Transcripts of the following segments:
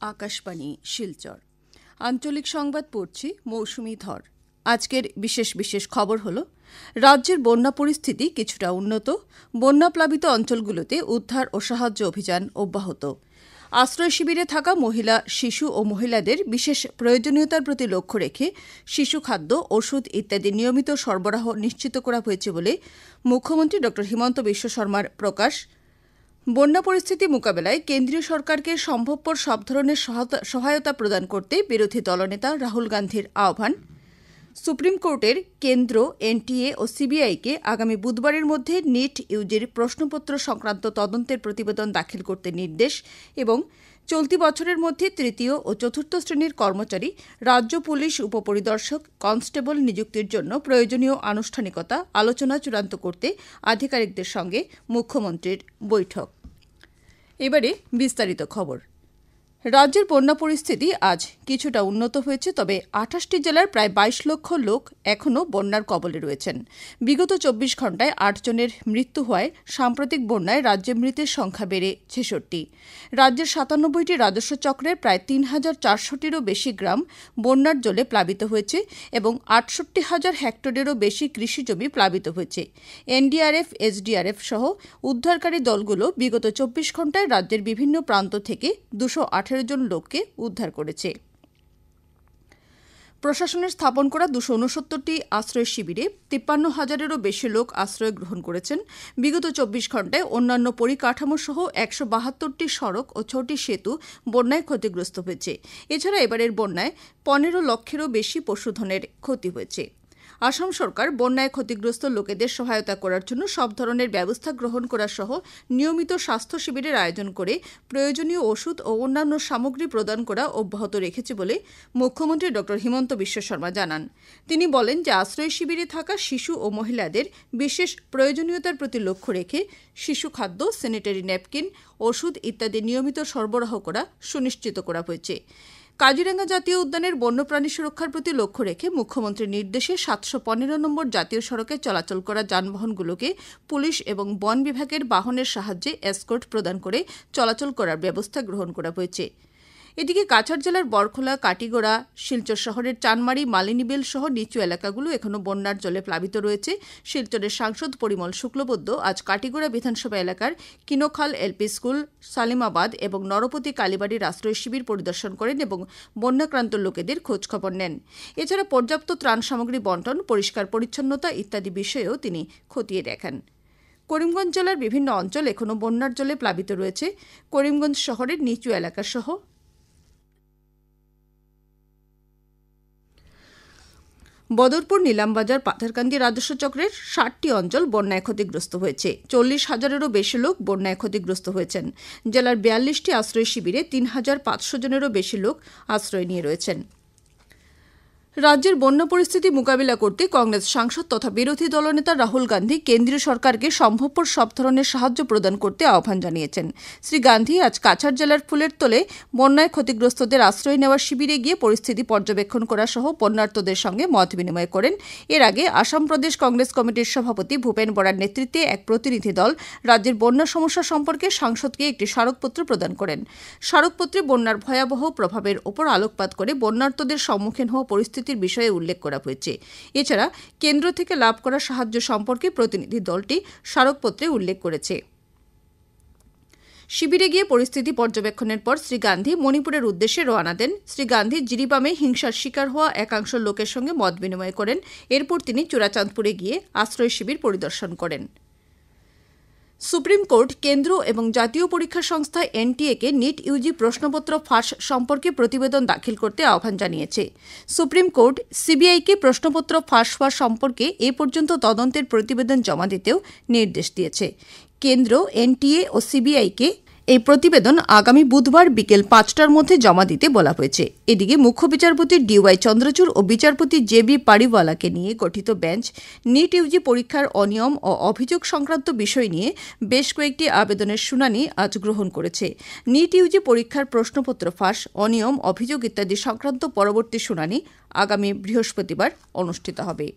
আকাশবাণী শিলচর আঞ্চলিক সংবাদ পড়ছি মৌসুমী ধর। আজকের বিশেষ বিশেষ খবর হল রাজ্যের বন্যা পরিস্থিতি কিছুটা উন্নত, বন্যাপ্লাবিত অঞ্চলগুলোতে উদ্ধার ও সাহায্য অভিযান অব্যাহত। আশ্রয় শিবিরে থাকা মহিলা, শিশু ও মহিলাদের বিশেষ প্রয়োজনীয়তার প্রতি লক্ষ্য রেখে শিশু খাদ্য, ওষুধ ইত্যাদি নিয়মিত সরবরাহ নিশ্চিত করা হয়েছে বলে মুখ্যমন্ত্রী ড হিমন্ত বিশ্ব শর্মার প্রকাশ। বন্যা পরিস্থিতি মোকাবেলায় কেন্দ্রীয় সরকারকে সম্ভবপর সব ধরনের সহায়তা প্রদান করতে বিরোধী দলনেতা রাহুল গান্ধীর আহ্বান। সুপ্রিম কোর্টের কেন্দ্র, এনটিএ ও সিবিআইকে আগামী বুধবারের মধ্যে নিট ইউজির প্রশ্নপত্র সংক্রান্ত তদন্তের প্রতিবেদন দাখিল করতে নির্দেশ। এবং চলতি বছরের মধ্যে তৃতীয় ও চতুর্থ শ্রেণীর কর্মচারী, রাজ্য পুলিশ উপপরিদর্শক, কনস্টেবল নিযুক্তির জন্য প্রয়োজনীয় আনুষ্ঠানিকতা আলোচনা চূড়ান্ত করতে আধিকারিকদের সঙ্গে মুখ্যমন্ত্রীর বৈঠক। এবারে বিস্তারিত খবর। রাজ্যের বন্যা পরিস্থিতি আজ কিছুটা উন্নত হয়েছে, তবে ২৮টি জেলার প্রায় ২২ লক্ষ লোক এখনও বন্যার কবলে রয়েছেন। বিগত ২৪ ঘণ্টায় ৮ জনের মৃত্যু হওয়ায় সাম্প্রতিক বন্যায় রাজ্যে মৃতের সংখ্যা বেড়ে ৬৬। রাজ্যের ৯৭টি রাজস্ব চক্রের প্রায় ৩,৪০০টিরও বেশি গ্রাম বন্যার জলে প্লাবিত হয়েছে এবং ৬৮,০০০ হেক্টরেরও বেশি কৃষিজমি প্লাবিত হয়েছে। এনডিআরএফ, এসডিআরএফ সহ উদ্ধারকারী দলগুলো বিগত ২৪ ঘণ্টায় রাজ্যের বিভিন্ন প্রান্ত থেকে ২১৮ জন লোককে উদ্ধার করেছে। প্রশাসনের স্থাপন করা ২৬৯টি আশ্রয় শিবিরে ৫৩,০০০-এরও বেশি লোক আশ্রয় গ্রহণ করেছেন। বিগত ২৪ ঘণ্টায় অন্যান্য পরিকাঠামো সহ ১৭২টি সড়ক ও ৬টি সেতু বন্যায় ক্ষতিগ্রস্ত হয়েছে। এছাড়া এবারের বন্যায় ১৫ লক্ষেরও বেশি পশুধনের ক্ষতি হয়েছে। আসাম সরকার বন্যায় ক্ষতিগ্রস্ত লোকেদের সহায়তা করার জন্য সব ধরনের ব্যবস্থা গ্রহণ করা সহ নিয়মিত স্বাস্থ্য শিবিরের আয়োজন করে প্রয়োজনীয় ওষুধ ও অন্যান্য সামগ্রী প্রদান করা অব্যাহত রেখেছে বলে মুখ্যমন্ত্রী ড হিমন্ত বিশ্ব শর্মা জানান। তিনি বলেন যে আশ্রয় শিবিরে থাকা শিশু ও মহিলাদের বিশেষ প্রয়োজনীয়তার প্রতি লক্ষ্য রেখে শিশু খাদ্য, স্যানিটারি ন্যাপকিন, ওষুধ ইত্যাদি নিয়মিত সরবরাহ করা সুনিশ্চিত করা হয়েছে। কাজিরাঙ্গা জাতীয় উদ্যানের বন্যপ্রাণী সুরক্ষার প্রতি লক্ষ্য রেখে মুখ্যমন্ত্রীর নির্দেশে ৭১৫ নম্বর জাতীয় সড়কে চলাচল করা যানবাহনগুলোকে পুলিশ এবং বন বিভাগের বাহনের সাহায্যে এসকর্ট প্রদান করে চলাচল করার ব্যবস্থা গ্রহণ করা হয়েছে। এদিকে কাছাড় জেলার বরখোলা, কাটিগড়া, শিলচর শহরের চানমারি, মালিনীবেল সহ নিচু এলাকাগুলো এখনও বন্যার জলে প্লাবিত রয়েছে। শিলচরের সাংসদ পরিমল শুক্লবৈদ্য আজ কাটিগড়া বিধানসভা এলাকার কিনোখাল এলপি স্কুল, সালিমাবাদ এবং নরপতি কালীবাড়ির আশ্রয় শিবির পরিদর্শন করেন এবং বন্যাক্রান্ত লোকেদের খোঁজখবর নেন। এছাড়া পর্যাপ্ত ত্রাণ সামগ্রী বণ্টন, পরিষ্কার পরিচ্ছন্নতা ইত্যাদি বিষয়েও তিনি খতিয়ে দেখেন। করিমগঞ্জ জেলার বিভিন্ন অঞ্চল এখনও বন্যার জলে প্লাবিত রয়েছে। করিমগঞ্জ শহরের নিচু এলাকা সহ বদরপুর, নীলামবাজার, পাথারকান্দি রাজস্ব চক্রের ৬০টি অঞ্চল বন্যায় ক্ষতিগ্রস্ত হয়েছে। ৪০,০০০-এরও বেশি লোক বন্যায় ক্ষতিগ্রস্ত হয়েছেন। জেলার ৪২টি আশ্রয় শিবিরে ৩,৫০০ জনেরও বেশি লোক আশ্রয় নিয়ে রয়েছেন। রাজ্যের বন্যা পরিস্থিতি মোকাবিলা করতে কংগ্রেস সাংসদ তথা বিরোধী দলনেতা রাহুল গান্ধী কেন্দ্রীয় সরকারকে সম্ভবপর সব ধরনের সাহায্য প্রদান করতে আহ্বান জানিয়েছেন। শ্রী গান্ধী আজ কাছাড় জেলার ফুলেরতলে বন্যায় ক্ষতিগ্রস্তদের আশ্রয় নেওয়ার শিবিরে গিয়ে পরিস্থিতি পর্যবেক্ষণ করা সহ বন্যার্তদের সঙ্গে মত বিনিময় করেন। এর আগে আসাম প্রদেশ কংগ্রেস কমিটির সভাপতি ভূপেন বরার নেতৃত্বে এক প্রতিনিধি দল রাজ্যের বন্যা সমস্যা সম্পর্কে সাংসদকে একটি স্মারকপত্র প্রদান করেন। স্মারকপত্রে বন্যার ভয়াবহ প্রভাবের ওপর আলোকপাত করে বন্যার্তদের সম্মুখীন হওয়া পরিস্থিতির বিষয়ে উল্লেখ করা হয়েছে। এছাড়া কেন্দ্র থেকে লাভ করা সাহায্য সম্পর্কে প্রতিনিধি দলটি স্মারকপত্রে উল্লেখ করেছে। শিবিরে গিয়ে পরিস্থিতি পর্যবেক্ষণের পর শ্রী গান্ধী মণিপুরের উদ্দেশ্যে রওনা দেন। শ্রী গান্ধী জিরিবামে হিংসার শিকার হওয়া একাংশ লোকের সঙ্গে মত বিনিময় করেন। এরপর তিনি চূড়াচাঁদপুরে গিয়ে আশ্রয় শিবির পরিদর্শন করেন। সুপ্রিম কোর্ট কেন্দ্র এবং জাতীয় পরীক্ষা সংস্থা এনটিএকে নিট ইউজি প্রশ্নপত্র ফাঁস সম্পর্কে প্রতিবেদন দাখিল করতে আহ্বান জানিয়েছে। সুপ্রিম কোর্ট সিবিআইকে প্রশ্নপত্র ফাঁস হওয়া সম্পর্কে এ পর্যন্ত তদন্তের প্রতিবেদন জমা দিতেও নির্দেশ দিয়েছে। কেন্দ্র, এনটিএ ও সিবিআইকে এই প্রতিবেদন আগামী বুধবার বিকেল ৫টার মধ্যে জমা দিতে বলা হয়েছে। এদিকে মুখ্য বিচারপতি ডিওয়াই চন্দ্রচূড় ও বিচারপতি জেবি পারিওয়ালাকে নিয়ে গঠিত বেঞ্চ নিট ইউজি পরীক্ষার অনিয়ম ও অভিযোগ সংক্রান্ত বিষয় নিয়ে বেশ কয়েকটি আবেদনের শুনানি আজ গ্রহণ করেছে। নিট ইউজি পরীক্ষার প্রশ্নপত্র ফাঁস, অনিয়ম, অভিযোগ ইত্যাদি সংক্রান্ত পরবর্তী শুনানি আগামী বৃহস্পতিবার অনুষ্ঠিত হবে।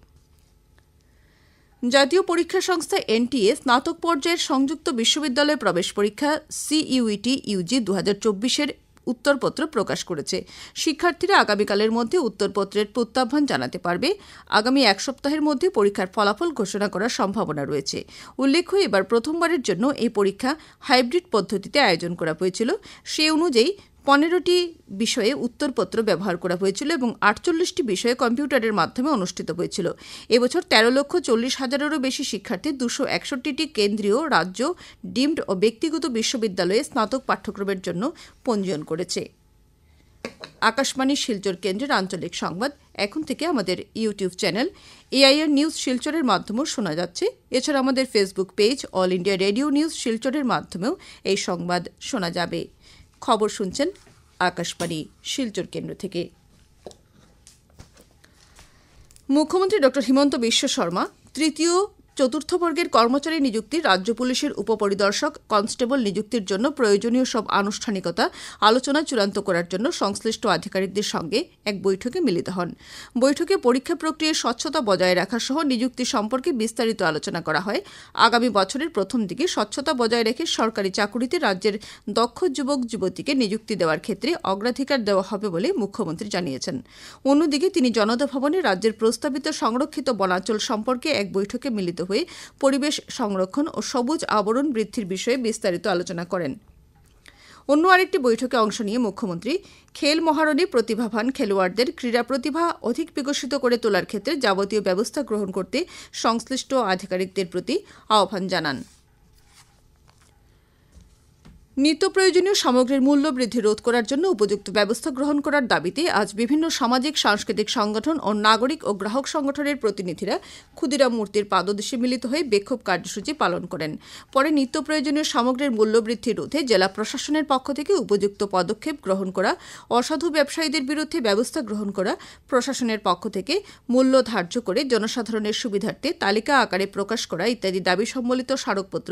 জাতীয় পরীক্ষা সংস্থা এনটিএ স্নাতক পর্যায়ের সংযুক্ত বিশ্ববিদ্যালয় প্রবেশ পরীক্ষা সিইউইটি ইউজি ২০২৪-এর উত্তরপত্র প্রকাশ করেছে। শিক্ষার্থীরা আগামীকালের মধ্যে উত্তরপত্রের প্রত্যাহ্বান জানাতে পারবে। আগামী এক সপ্তাহের মধ্যে পরীক্ষার ফলাফল ঘোষণা করার সম্ভাবনা রয়েছে। উল্লেখ্য, এবার প্রথমবারের জন্য এই পরীক্ষা হাইব্রিড পদ্ধতিতে আয়োজন করা হয়েছিল। সে অনুযায়ী 15টি বিষয়ে উত্তরপত্র ব্যবহার করা হয়েছিল এবং 48টি বিষয়ে কম্পিউটারের মাধ্যমে অনুষ্ঠিত হয়েছিল। এবছর 13,40,000-এরও বেশি শিক্ষার্থী 261টি কেন্দ্রীয়, রাজ্য, ডিমড ও ব্যক্তিগত বিশ্ববিদ্যালয়ে স্নাতক পাঠ্যক্রমের জন্য পঞ্জীয়ন করেছে। আকাশবাণী শিলচর কেন্দ্রের আঞ্চলিক সংবাদ এখন থেকে আমাদের ইউটিউব চ্যানেল এআইআর নিউজ শিলচরের মাধ্যমেও শোনা যাচ্ছে। এছাড়া আমাদের Facebook page all India radio news শিলচরের মাধ্যমেও এই সংবাদ শোনা যাবে। খবর শুনছেন আকাশবাণী শিলচর কেন্দ্র থেকে। মুখ্যমন্ত্রী ড হিমন্ত বিশ্ব শর্মা তৃতীয় চতুর্থ বর্গের কর্মচারী নিযুক্তির রাজ্য পুলিশের উপপরিদর্শক কনস্টেবল নিযুক্তির জন্য প্রয়োজনীয় সব আনুষ্ঠানিকতা আলোচনা চূড়ান্ত করার জন্য সংশ্লিষ্ট আধিকারিকদের সঙ্গে এক বৈঠকে মিলিত হন। বৈঠকে পরীক্ষা প্রক্রিয়ার স্বচ্ছতা বজায় রাখা সহ নিযুক্তি সম্পর্কে বিস্তারিত আলোচনা করা হয়। আগামী বছরের প্রথম দিকে স্বচ্ছতা বজায় রেখে সরকারি চাকুরিতে রাজ্যের দক্ষ যুবক যুবতীকে নিযুক্তি দেওয়ার ক্ষেত্রে অগ্রাধিকার দেওয়া হবে বলে মুখ্যমন্ত্রী জানিয়েছেন। অন্যদিকে তিনি জনতা ভবনে রাজ্যের প্রস্তাবিত সংরক্ষিত বনাঞ্চল সম্পর্কে এক বৈঠকে মিলিত হয়ে পরিবেশ সংরক্ষণ ও সবুজ আবরণ বৃদ্ধির বিষয়ে বিস্তারিত আলোচনা করেন। অন্য আরেকটি বৈঠকে অংশ নিয়ে মুখ্যমন্ত্রী খেল মহারণী প্রতিভাবান খেলোয়াড়দের ক্রীড়া প্রতিভা অধিক বিকশিত করে তোলার ক্ষেত্রে যাবতীয় ব্যবস্থা গ্রহণ করতে সংশ্লিষ্ট আধিকারিকদের প্রতি আহ্বান জানান। নিত্য প্রয়োজনীয় সামগ্রীর মূল্য বৃদ্ধি রোধ করার জন্য উপযুক্ত ব্যবস্থা গ্রহণ করার দাবিতে আজ বিভিন্ন সামাজিক সাংস্কৃতিক সংগঠন ও নাগরিক ও গ্রাহক সংগঠনের প্রতিনিধিরা ক্ষুদিরাম মূর্তির পাদদেশে মিলিত হয়ে বিক্ষোভ কার্যসূচি পালন করেন। পরে নিত্য প্রয়োজনীয় সামগ্রীর মূল্য বৃদ্ধি রোধে জেলা প্রশাসনের পক্ষ থেকে উপযুক্ত পদক্ষেপ গ্রহণ করা, অসাধু ব্যবসায়ীদের বিরুদ্ধে ব্যবস্থা গ্রহণ করা, প্রশাসনের পক্ষ থেকে মূল্য ধার্য করে জনসাধারণের সুবিধার্থে তালিকা আকারে প্রকাশ করা ইত্যাদি দাবি সম্বলিত স্মারকপত্র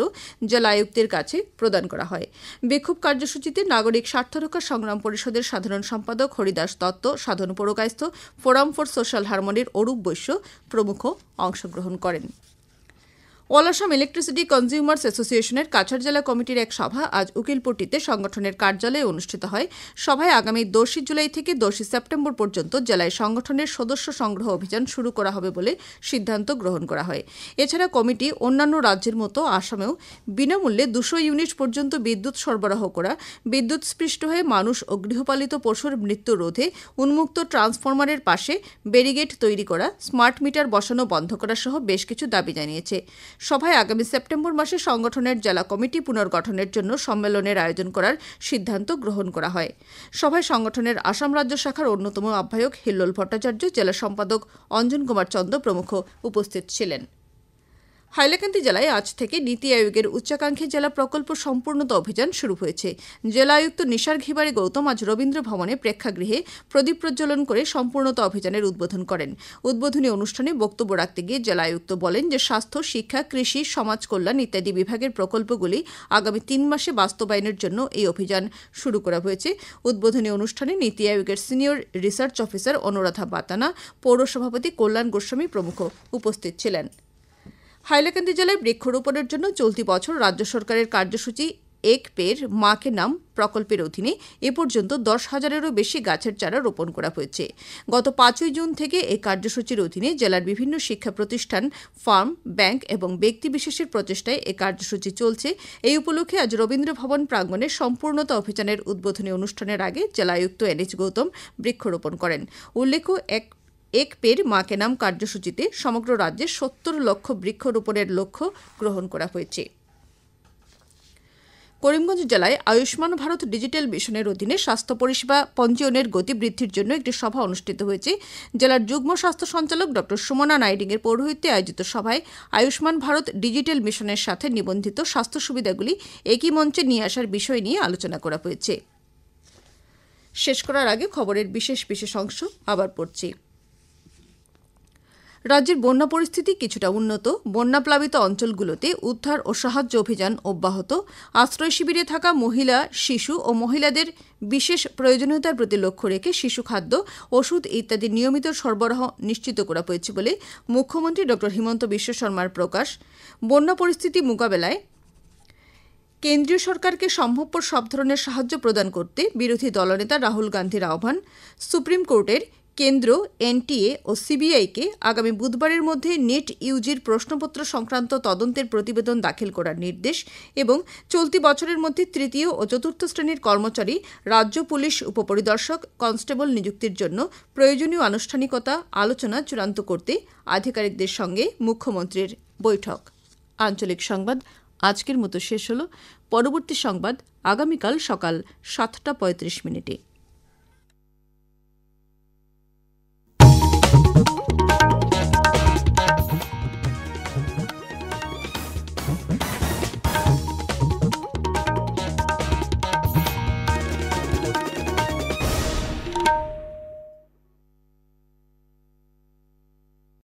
জেলা আয়ুক্তের কাছে প্রদান করা হয়। বিক্ষোভ কার্যসূচিতে নাগরিক স্বার্থরক্ষা সংগ্রাম পরিষদের সাধারণ সম্পাদক Haridas Dutta, Sadhan Purkayastha, forum for social হারমোনির অরূপ বৈশ্য প্রমুখ অংশগ্রহণ করেন। অল আসাম ইলেকট্রিসিটি কনজিউমার্স অ্যাসোসিয়েশনের কাছাড় জেলা কমিটির এক সভা আজ উকিলপট্টিতে সংগঠনের কার্যালয়ে অনুষ্ঠিত হয়। সভায় আগামী 10 জুলাই থেকে 10 সেপ্টেম্বর পর্যন্ত জেলায় সংগঠনের সদস্য সংগ্রহ অভিযান শুরু করা হবে বলে সিদ্ধান্ত গ্রহণ করা হয়। এছাড়া কমিটি অন্যান্য রাজ্যের মতো আসামেও বিনামূল্যে 200 ইউনিট পর্যন্ত বিদ্যুৎ সরবরাহ করা, বিদ্যুৎস্পৃষ্ট হয়ে মানুষ ও গৃহপালিত পশুর মৃত্যু রোধে উন্মুক্ত ট্রান্সফরমারের পাশে ব্যারিকেড তৈরি করা, স্মার্ট মিটার বসানো বন্ধ করা সহ বেশ কিছু দাবি জানিয়েছে। সভায় আগামী সেপ্টেম্বর মাসে সংগঠনের জেলা কমিটি পুনর্গঠনের জন্য সম্মেলনের আয়োজন করার সিদ্ধান্ত গ্রহণ করা হয়। সভায় সংগঠনের আসাম রাজ্য শাখার অন্যতম আহ্বায়ক হিল্লোল ভট্টাচার্য, জেলা সম্পাদক অঞ্জন কুমার চন্দ প্রমুখ উপস্থিত ছিলেন। হাইলাকান্দি জেলায় আজ থেকে নীতি আয়োগের উচ্চাকাঙ্ক্ষী জেলা প্রকল্প সম্পূর্ণতা অভিযান শুরু হয়েছে। জেলা আয়ুক্ত নিশার ঘিবারি গৌতম আজ রবীন্দ্র ভবনে প্রেক্ষাগৃহে প্রদীপ প্রজ্বলন করে সম্পূর্ণতা অভিযানের উদ্বোধন করেন। উদ্বোধনী অনুষ্ঠানে বক্তব্য রাখতে গিয়ে জেলা আয়ুক্ত বলেন যে স্বাস্থ্য, শিক্ষা, কৃষি, সমাজ কল্যাণ ইত্যাদি বিভাগের প্রকল্পগুলি আগামী 3 মাসে বাস্তবায়নের জন্য এই অভিযান শুরু করা হয়েছে। উদ্বোধনী অনুষ্ঠানে নীতি আয়োগের সিনিয়র রিসার্চ অফিসার অনুরাধা বাতানা, পৌর সভাপতি কল্যাণ গোস্বামী প্রমুখ উপস্থিত ছিলেন। হাইলাকান্দি জেলায় বৃক্ষরোপণের জন্য চলতি বছর রাজ্য সরকারের কার্যসূচি এক পের মা কে নাম প্রকল্পের অধীনে এ পর্যন্ত 10,000-এরও বেশি গাছের চারা রোপণ করা হয়েছে। গত 5 জুন থেকে এই কার্যসূচির অধীনে জেলার বিভিন্ন শিক্ষা প্রতিষ্ঠান, ফার্ম, ব্যাংক এবং ব্যক্তিবিশেষের প্রচেষ্টায় এই কার্যসূচি চলছে। এই উপলক্ষে আজ রবীন্দ্র ভবন প্রাঙ্গণে সম্পূর্ণতা অভিযানের উদ্বোধনী অনুষ্ঠানের আগে জেলা আয়ুক্ত এনএচ গৌতম বৃক্ষরোপণ করেন। উল্লেখ্য, এক পের মা কে নাম কার্যসূচিতে সমগ্র রাজ্যে 70 লক্ষ বৃক্ষরোপণের লক্ষ্য গ্রহণ করা হয়েছে। করিমগঞ্জ জেলায় আয়ুষ্মান ভারত ডিজিটাল মিশনের অধীনে স্বাস্থ্য পরিষেবা পঞ্জীয়নের গতি বৃদ্ধির জন্য একটি সভা অনুষ্ঠিত হয়েছে। জেলার যুগ্ম স্বাস্থ্য সঞ্চালক ড সুমনা নাইডিংয়ের পৌরোহিত্যে আয়োজিত সভায় আয়ুষ্মান ভারত ডিজিটাল মিশনের সাথে নিবন্ধিত স্বাস্থ্য সুবিধাগুলি একই মঞ্চে নিয়ে আসার বিষয় নিয়ে আলোচনা করা হয়েছে। শেষ করার আগে খবরের বিশেষ অংশ আবার পড়ছি। রাজ্যের বন্যা পরিস্থিতি কিছুটা উন্নত। বন্যাপ্লাবিত অঞ্চলগুলোতে উদ্ধার ও সাহায্য অভিযান অব্যাহত। আশ্রয় শিবিরে থাকা মহিলা, শিশু ও মহিলাদের বিশেষ প্রয়োজনীয়তার প্রতি লক্ষ্য রেখে শিশু খাদ্য, ওষুধ ইত্যাদি নিয়মিত সরবরাহ নিশ্চিত করা হয়েছে বলে মুখ্যমন্ত্রী ড হিমন্ত বিশ্ব শর্মার প্রকাশ। বন্যা পরিস্থিতি মোকাবেলায় কেন্দ্রীয় সরকারকে সম্ভবপর সব ধরনের সাহায্য প্রদান করতে বিরোধী দলনেতা রাহুল গান্ধীর আহ্বান। সুপ্রিম কোর্টের কেন্দ্র, এনটিএ ও সিবিআইকে আগামী বুধবারের মধ্যে নেট ইউজির প্রশ্নপত্র সংক্রান্ত তদন্তের প্রতিবেদন দাখিল করার নির্দেশ এবং চলতি বছরের মধ্যে তৃতীয় ও চতুর্থ শ্রেণীর কর্মচারী, রাজ্য পুলিশ উপপরিদর্শক, কনস্টেবল নিযুক্তির জন্য প্রয়োজনীয় আনুষ্ঠানিকতা আলোচনা চূড়ান্ত করতে আধিকারিকদের সঙ্গে মুখ্যমন্ত্রীর বৈঠক। আঞ্চলিক সংবাদ আজকের মতো শেষ হল। পরবর্তী সংবাদ আগামীকাল সকাল 7:35।